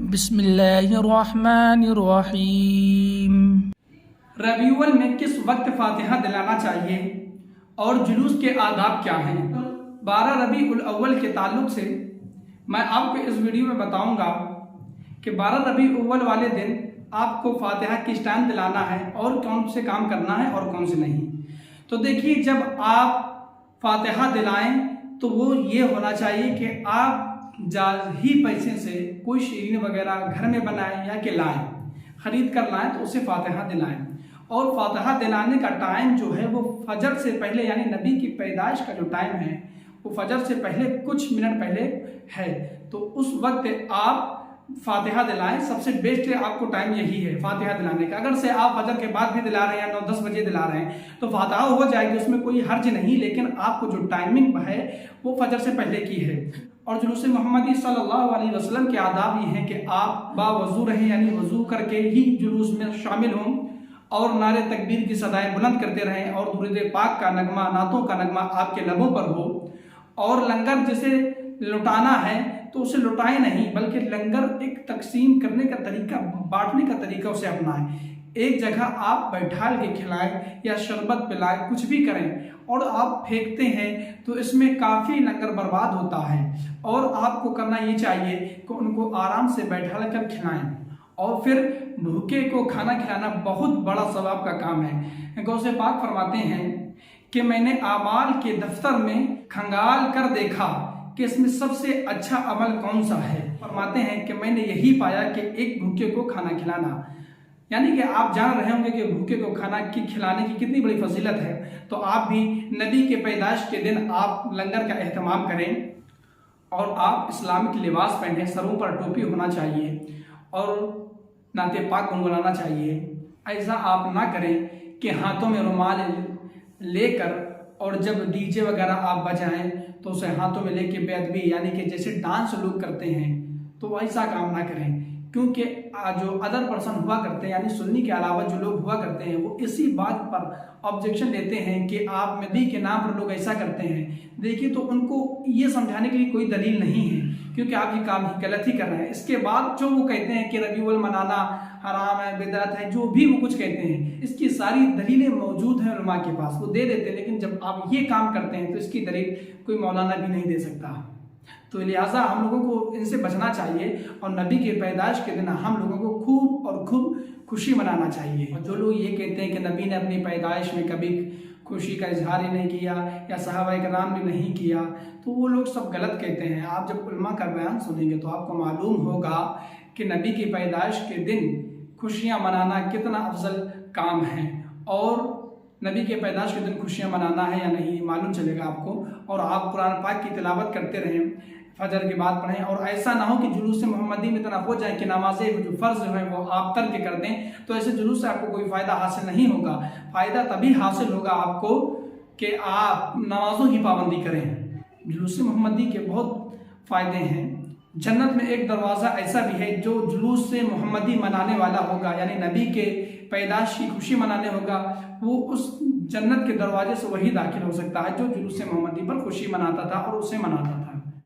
बिस्मिल्लाहिर्रहमानिर्रहीम। रबीउल में किस वक्त फातिहा दिलाना चाहिए और जुलूस के आदाब क्या हैं। 12 रबीउल अव्वल के ताल्लुक से मैं आपको इस वीडियो में बताऊंगा कि 12 रबीउल वाले दिन आपको फातिहा किस टाइम दिलाना है और कौन से काम करना है और कौन से नहीं। तो देखिए, जब आप फातिहा दिलाएं तो वो ये होना चाहिए कि आप ही पैसे से कोई शीरीन वगैरह घर में बनाएं या कि लाएं, खरीद कर लाएं तो उसे फातिहा दिलाएं। और फातिहा दिलाने का टाइम जो है वो फजर से पहले, यानी नबी की पैदाइश का जो टाइम है वो फजर से पहले कुछ मिनट पहले है, तो उस वक्त आप फातिहा दिलाएं। सबसे बेस्ट आपको टाइम यही है फातिहा दिलाने का। अगर से आप फजर के बाद भी दिला रहे हैं या 9-10 बजे दिला रहे हैं तो फातिहा हो जाएगी, उसमें कोई हर्ज नहीं, लेकिन आपको जो टाइमिंग है वो फजर से पहले की है। और जुलूस मोहम्मदी सल्लल्लाहु अलैहि वसल्लम के आदाब ये हैं कि आप बावजू रहें, यानी वजू करके ही जुलूस में शामिल हों और नारे तकबीर की सदाएं बुलंद करते रहें और दुरूद पाक का नगमा, नातों का नगमा आपके लबों पर हो। और लंगर जिसे लुटाना है तो उसे लुटाएं नहीं, बल्कि लंगर एक तकसीम करने का तरीका, बांटने का तरीका उसे अपनाएं। एक जगह आप बैठाल के खिलाएं या शरबत पिलाएं, कुछ भी करें और आप फेंकते हैं तो इसमें काफ़ी लंगर बर्बाद होता है। और आपको करना ये चाहिए कि उनको आराम से बैठाल कर खिलाएं। और फिर भूखे को खाना खिलाना बहुत बड़ा सवाब का काम है। गौसे पाक फरमाते हैं कि मैंने आमाल के दफ्तर में खंगाल कर देखा कि इसमें सबसे अच्छा अमल कौन सा है। फरमाते हैं कि मैंने यही पाया कि एक भूखे को खाना खिलाना, यानी कि आप जान रहे होंगे कि भूखे को खाना खिलाने की कितनी बड़ी फजीलत है। तो आप भी नबी के पैदाइश के दिन आप लंगर का एहतमाम करें और आप इस्लामिक लिबास पहनें, सरों पर टोपी होना चाहिए और नाते पाक गुनगुनाना चाहिए। ऐसा आप ना करें कि हाथों में रुमाल लेकर और जब डीजे वगैरह आप बजाएं तो उसे हाथों में लेके बेअदबी, यानी कि जैसे डांस लोग करते हैं, तो ऐसा काम ना करें। क्योंकि जो अदर पर्सन हुआ करते हैं, यानी सुन्नी के अलावा जो लोग हुआ करते हैं, वो इसी बात पर ऑब्जेक्शन देते हैं कि आप नबी के नाम पर लोग ऐसा करते हैं। देखिए, तो उनको ये समझाने के लिए कोई दलील नहीं है, क्योंकि आप ये काम ही गलत ही कर रहे हैं। इसके बाद जो वो कहते हैं कि रबीउल मनाना हराम है, बिदअत है, जो भी वो कुछ कहते हैं, इसकी सारी दलीलें मौजूद हैं उलमा के पास, वो दे देते हैं। लेकिन जब आप ये काम करते हैं तो इसकी दलील कोई मौलाना भी नहीं दे सकता। तो लिहाजा हम लोगों को इनसे बचना चाहिए और नबी के पैदाइश के दिन हम लोगों को खूब और खूब खुशी मनाना चाहिए। और जो लोग ये कहते हैं कि नबी ने अपनी पैदाइश में कभी खुशी का इजहार ही नहीं किया या सहाबा किराम भी नहीं किया, तो वो लोग सब गलत कहते हैं। आप जब उलमा का बयान सुनेंगे तो आपको मालूम होगा कि नबी की पैदाइश के दिन खुशियाँ मनाना कितना अफजल काम है और नबी के पैदाइश के दिन खुशियाँ मनाना है या नहीं मालूम चलेगा आपको। और आप कुरान पाक की तिलावत करते रहें, फजर की बात पढ़ें, और ऐसा ना हो कि जुलूस मोहम्मदी में इतना हो जाए कि नमाजें जो फ़र्ज हैं वो आप तर्क कर दें। तो ऐसे जुलूस से आपको कोई फ़ायदा हासिल नहीं होगा। फ़ायदा तभी हासिल होगा आपको कि आप नमाजों की पाबंदी करें। जुलूस मोहम्मदी के बहुत फ़ायदे हैं। जन्नत में एक दरवाज़ा ऐसा भी है जो जुलूस से मोहम्मदी मनाने वाला होगा, यानी नबी के पैदाइश की खुशी मनाने होगा, वो उस जन्नत के दरवाजे से वही दाखिल हो सकता है जो जुलूस मोहम्मदी पर खुशी मनाता था और उसे मनाता था।